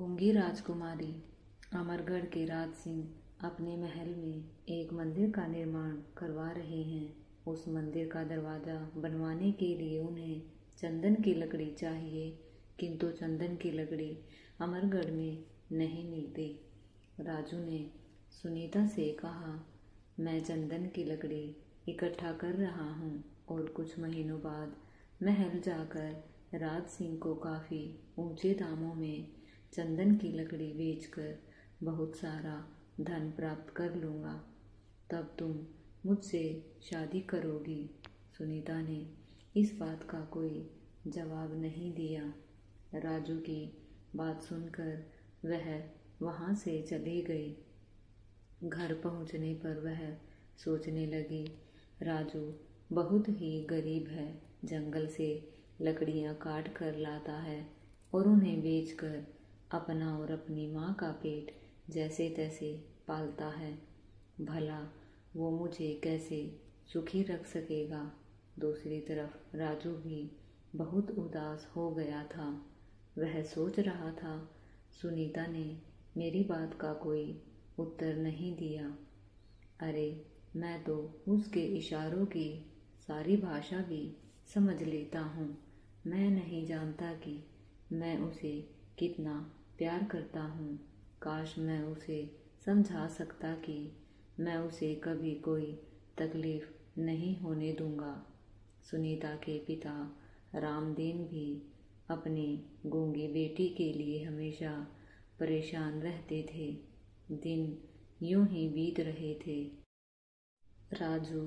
गूंगी राजकुमारी अमरगढ़ के राज सिंह अपने महल में एक मंदिर का निर्माण करवा रहे हैं। उस मंदिर का दरवाज़ा बनवाने के लिए उन्हें चंदन की लकड़ी चाहिए, किंतु चंदन की लकड़ी अमरगढ़ में नहीं मिलती। राजू ने सुनीता से कहा, मैं चंदन की लकड़ी इकट्ठा कर रहा हूँ और कुछ महीनों बाद महल जाकर राज सिंह को काफ़ी ऊंचे दामों में चंदन की लकड़ी बेचकर बहुत सारा धन प्राप्त कर लूँगा। तब तुम मुझसे शादी करोगी। सुनीता ने इस बात का कोई जवाब नहीं दिया। राजू की बात सुनकर वह वहाँ से चली गई। घर पहुँचने पर वह सोचने लगी, राजू बहुत ही गरीब है, जंगल से लकड़ियाँ काट कर लाता है और उन्हें बेचकर अपना और अपनी माँ का पेट जैसे तैसे पालता है। भला वो मुझे कैसे सुखी रख सकेगा। दूसरी तरफ राजू भी बहुत उदास हो गया था। वह सोच रहा था, सुनीता ने मेरी बात का कोई उत्तर नहीं दिया। अरे, मैं तो उसके इशारों की सारी भाषा भी समझ लेता हूँ। मैं नहीं जानता कि मैं उसे कितना प्यार करता हूँ। काश मैं उसे समझा सकता कि मैं उसे कभी कोई तकलीफ नहीं होने दूँगा। सुनीता के पिता रामदीन भी अपनी गूंगी बेटी के लिए हमेशा परेशान रहते थे। दिन यूं ही बीत रहे थे। राजू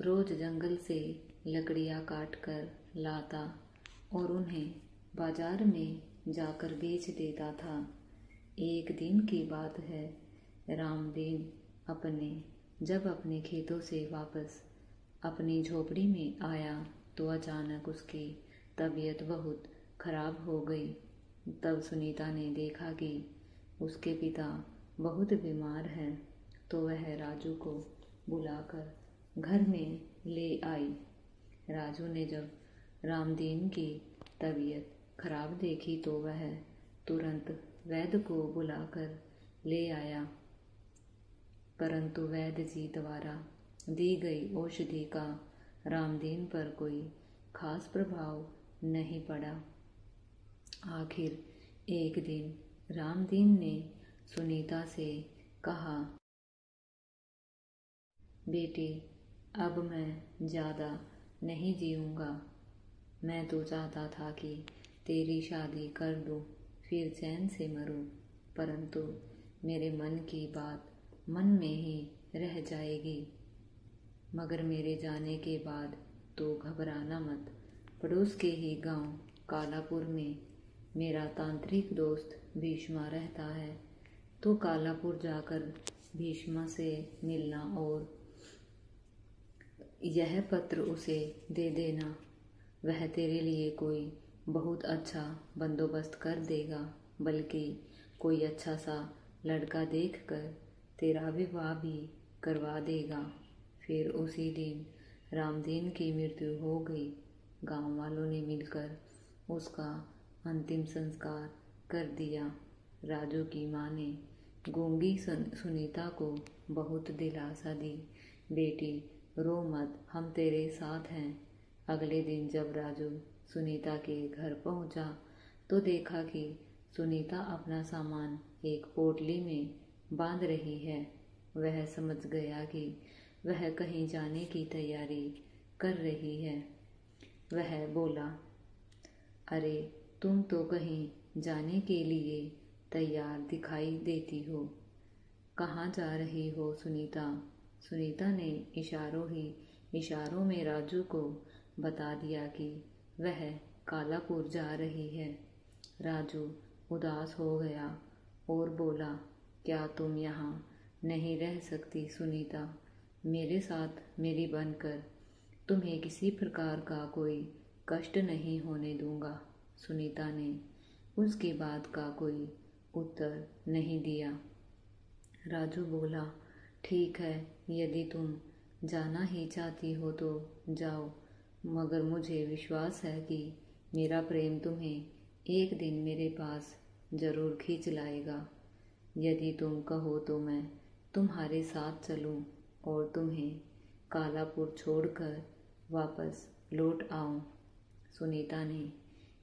रोज जंगल से लकड़ियाँ काट कर लाता और उन्हें बाजार में जाकर बेच देता था। एक दिन की बात है, रामदीन जब अपने खेतों से वापस अपनी झोपड़ी में आया तो अचानक उसकी तबीयत बहुत खराब हो गई। तब सुनीता ने देखा कि उसके पिता बहुत बीमार हैं, तो वह राजू को बुलाकर घर में ले आई। राजू ने जब रामदीन की तबीयत खराब देखी तो वह तुरंत वैद्य को बुलाकर ले आया, परंतु वैद्य जी द्वारा दी गई औषधि का रामदीन पर कोई खास प्रभाव नहीं पड़ा। आखिर एक दिन रामदीन ने सुनीता से कहा, बेटी, अब मैं ज़्यादा नहीं जीऊँगा। मैं तो चाहता था कि तेरी शादी कर दूँ, फिर चैन से मरूँ, परंतु मेरे मन की बात मन में ही रह जाएगी। मगर मेरे जाने के बाद तो घबराना मत। पड़ोस के ही गांव कालापुर में मेरा तांत्रिक दोस्त भीष्मा रहता है, तो कालापुर जाकर भीष्मा से मिलना और यह पत्र उसे दे देना। वह तेरे लिए कोई बहुत अच्छा बंदोबस्त कर देगा, बल्कि कोई अच्छा सा लड़का देखकर तेरा विवाह भी करवा देगा। फिर उसी दिन रामदीन की मृत्यु हो गई। गांव वालों ने मिलकर उसका अंतिम संस्कार कर दिया। राजू की माँ ने गूंगी सुनीता को बहुत दिलासा दी, बेटी रो मत, हम तेरे साथ हैं। अगले दिन जब राजू सुनीता के घर पहुंचा तो देखा कि सुनीता अपना सामान एक पोटली में बांध रही है। वह समझ गया कि वह कहीं जाने की तैयारी कर रही है। वह बोला, अरे, तुम तो कहीं जाने के लिए तैयार दिखाई देती हो। कहाँ जा रही हो सुनीता? सुनीता ने इशारों में राजू को बता दिया कि वह कालापुर जा रही है। राजू उदास हो गया और बोला, क्या तुम यहाँ नहीं रह सकती सुनीता? मेरे साथ मेरी बनकर तुम्हें किसी प्रकार का कोई कष्ट नहीं होने दूंगा। सुनीता ने उसकी बात का कोई उत्तर नहीं दिया। राजू बोला, ठीक है, यदि तुम जाना ही चाहती हो तो जाओ, मगर मुझे विश्वास है कि मेरा प्रेम तुम्हें एक दिन मेरे पास जरूर खींच लाएगा। यदि तुम कहो तो मैं तुम्हारे साथ चलूं और तुम्हें कालापुर छोड़कर वापस लौट आऊं। सुनीता ने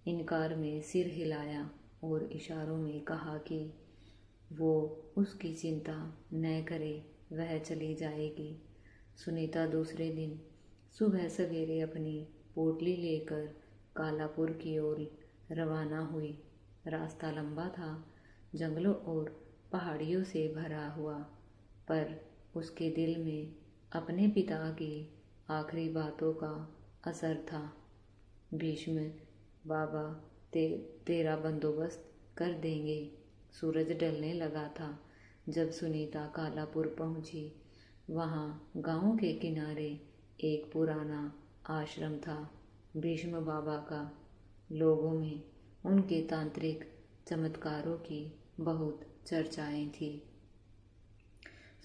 इनकार में सिर हिलाया और इशारों में कहा कि वो उसकी चिंता न करे, वह चली जाएगी। सुनीता दूसरे दिन सुबह सवेरे अपनी पोटली लेकर कालापुर की ओर रवाना हुई। रास्ता लंबा था, जंगलों और पहाड़ियों से भरा हुआ, पर उसके दिल में अपने पिता की आखिरी बातों का असर था। भीष्म बाबा तेरा बंदोबस्त कर देंगे। सूरज ढलने लगा था जब सुनीता कालापुर पहुंची। वहां गांव के किनारे एक पुराना आश्रम था भीष्म बाबा का। लोगों में उनके तांत्रिक चमत्कारों की बहुत चर्चाएं थी।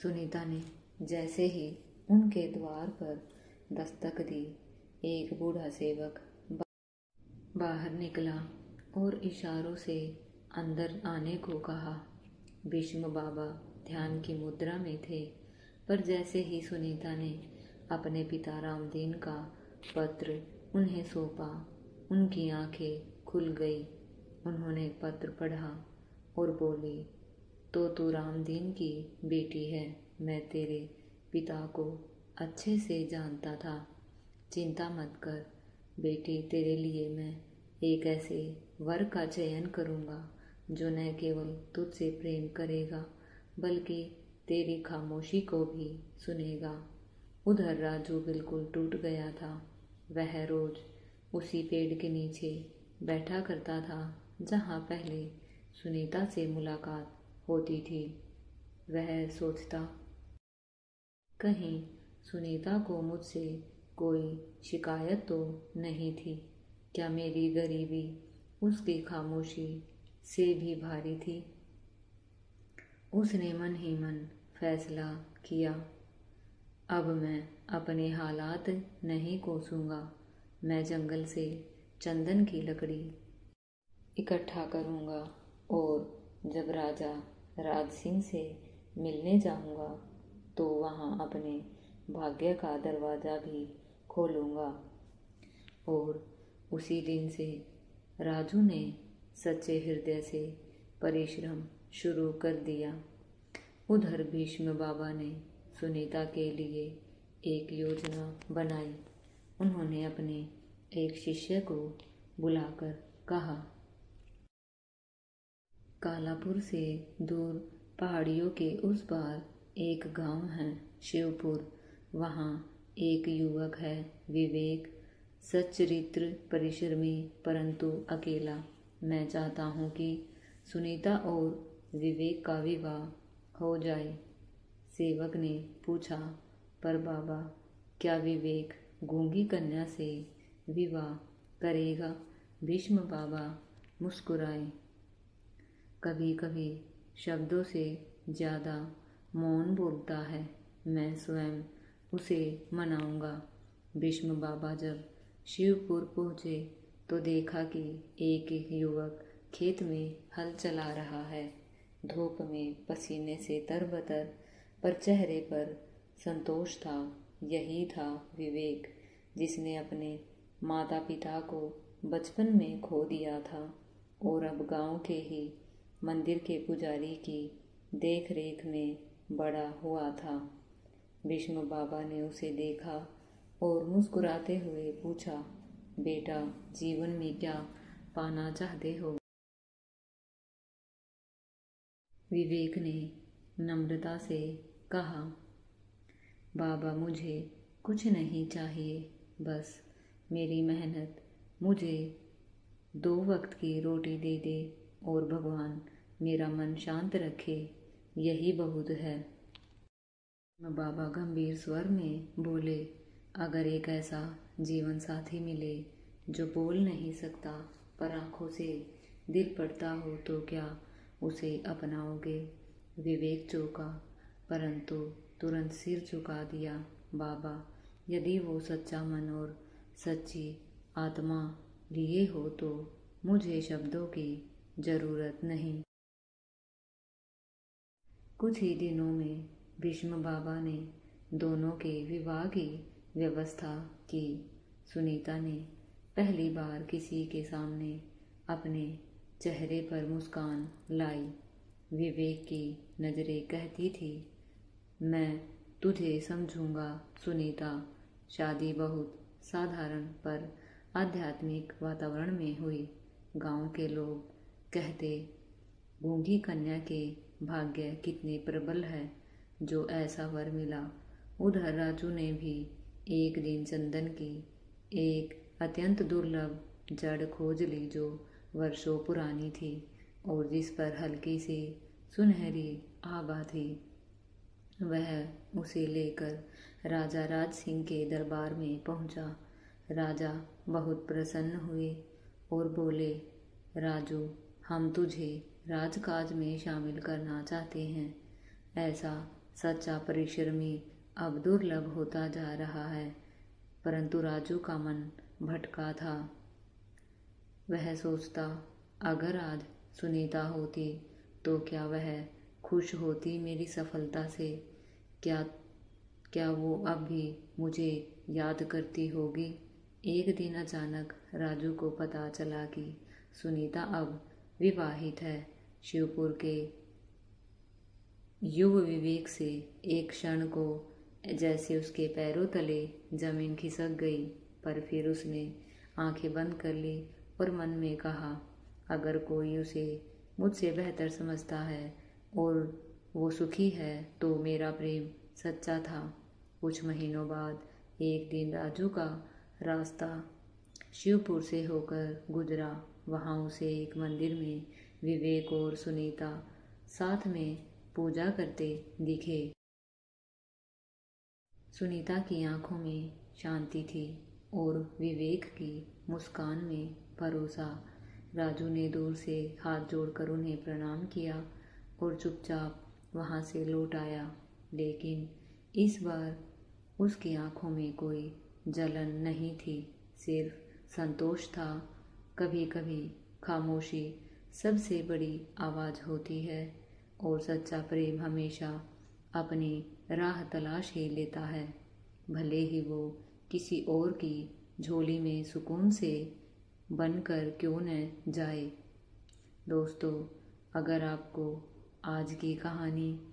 सुनीता ने जैसे ही उनके द्वार पर दस्तक दी, एक बूढ़ा सेवक बाहर निकला और इशारों से अंदर आने को कहा। भीष्म बाबा ध्यान की मुद्रा में थे, पर जैसे ही सुनीता ने अपने पिता रामदीन का पत्र उन्हें सौंपा, उनकी आंखें खुल गई। उन्होंने पत्र पढ़ा और बोली, तो तू रामदीन की बेटी है। मैं तेरे पिता को अच्छे से जानता था। चिंता मत कर बेटी, तेरे लिए मैं एक ऐसे वर का चयन करूँगा जो न केवल तुझसे प्रेम करेगा बल्कि तेरी खामोशी को भी सुनेगा। उधर राजू बिल्कुल टूट गया था। वह रोज उसी पेड़ के नीचे बैठा करता था जहाँ पहले सुनीता से मुलाकात होती थी। वह सोचता, कहीं सुनीता को मुझसे कोई शिकायत तो नहीं थी। क्या मेरी गरीबी उसकी खामोशी से भी भारी थी? उसने मन ही मन फैसला किया, अब मैं अपने हालात नहीं कोसूंगा। मैं जंगल से चंदन की लकड़ी इकट्ठा करूंगा और जब राजा राज सिंह से मिलने जाऊंगा तो वहां अपने भाग्य का दरवाज़ा भी खोलूंगा। और उसी दिन से राजू ने सच्चे हृदय से परिश्रम शुरू कर दिया। उधर भीष्म बाबा ने सुनीता के लिए एक योजना बनाई। उन्होंने अपने एक शिष्य को बुलाकर कहा, कालापुर से दूर पहाड़ियों के उस पार एक गांव है शिवपुर। वहाँ एक युवक है विवेक, सच्चरित्र, परिश्रमी परंतु अकेला। मैं चाहता हूँ कि सुनीता और विवेक का विवाह हो जाए। सेवक ने पूछा, पर बाबा, क्या विवेक गूंगी कन्या से विवाह करेगा? भीष्म बाबा मुस्कुराए। कभी कभी शब्दों से ज़्यादा मौन बोलता है। मैं स्वयं उसे मनाऊंगा। भीष्म बाबा जब शिवपुर पहुँचे तो देखा कि एक युवक खेत में हल चला रहा है। धूप में पसीने से तरबतर, पर चेहरे पर संतोष था। यही था विवेक, जिसने अपने माता पिता को बचपन में खो दिया था और अब गांव के ही मंदिर के पुजारी की देख रेख में बड़ा हुआ था। भीष्म बाबा ने उसे देखा और मुस्कुराते हुए पूछा, बेटा, जीवन में क्या पाना चाहते हो? विवेक ने नम्रता से कहा, बाबा, मुझे कुछ नहीं चाहिए, बस मेरी मेहनत मुझे 2 वक्त की रोटी दे दे और भगवान मेरा मन शांत रखे, यही बहुत है। बाबा गंभीर स्वर में बोले, अगर एक ऐसा जीवन साथी मिले जो बोल नहीं सकता पर आंखों से दिल पड़ता हो तो क्या उसे अपनाओगे? विवेक चौंका, परंतु तुरंत सिर झुका दिया। बाबा, यदि वो सच्चा मन और सच्ची आत्मा लिए हो तो मुझे शब्दों की जरूरत नहीं। कुछ ही दिनों में भीष्म बाबा ने दोनों के विवाह की व्यवस्था की। सुनीता ने पहली बार किसी के सामने अपने चेहरे पर मुस्कान लाई। विवेक की नज़रें कहती थी, मैं तुझे समझूंगा सुनीता। शादी बहुत साधारण पर आध्यात्मिक वातावरण में हुई। गांव के लोग कहते, गूंगी कन्या के भाग्य कितने प्रबल है जो ऐसा वर मिला। उधर राजू ने भी एक दिन चंदन की एक अत्यंत दुर्लभ जड़ खोज ली जो वर्षों पुरानी थी और जिस पर हल्की सी सुनहरी आभा थी। वह उसे लेकर राजा राज सिंह के दरबार में पहुंचा। राजा बहुत प्रसन्न हुए और बोले, राजू, हम तुझे राजकाज में शामिल करना चाहते हैं। ऐसा सच्चा परिश्रमी अब दुर्लभ होता जा रहा है। परंतु राजू का मन भटका था। वह सोचता, अगर आज सुनीता होती तो क्या वह खुश होती मेरी सफलता से? क्या वो अब भी मुझे याद करती होगी? एक दिन अचानक राजू को पता चला कि सुनीता अब विवाहित है। शिवपुर के युव विवेक से एक क्षण को जैसे उसके पैरों तले जमीन खिसक गई, पर फिर उसने आंखें बंद कर ली और मन में कहा, अगर कोई उसे मुझसे बेहतर समझता है और वो सुखी है तो मेरा प्रेम सच्चा था। कुछ महीनों बाद एक दिन राजू का रास्ता शिवपुर से होकर गुजरा। वहाँ उसे एक मंदिर में विवेक और सुनीता साथ में पूजा करते दिखे। सुनीता की आंखों में शांति थी और विवेक की मुस्कान में भरोसा। राजू ने दूर से हाथ जोड़कर उन्हें प्रणाम किया और चुपचाप वहां से लौट आया। लेकिन इस बार उसकी आंखों में कोई जलन नहीं थी, सिर्फ संतोष था। कभी कभी खामोशी सबसे बड़ी आवाज़ होती है और सच्चा प्रेम हमेशा अपनी राह तलाश ही लेता है, भले ही वो किसी और की झोली में सुकून से बनकर क्यों न जाए। दोस्तों, अगर आपको आज की कहानी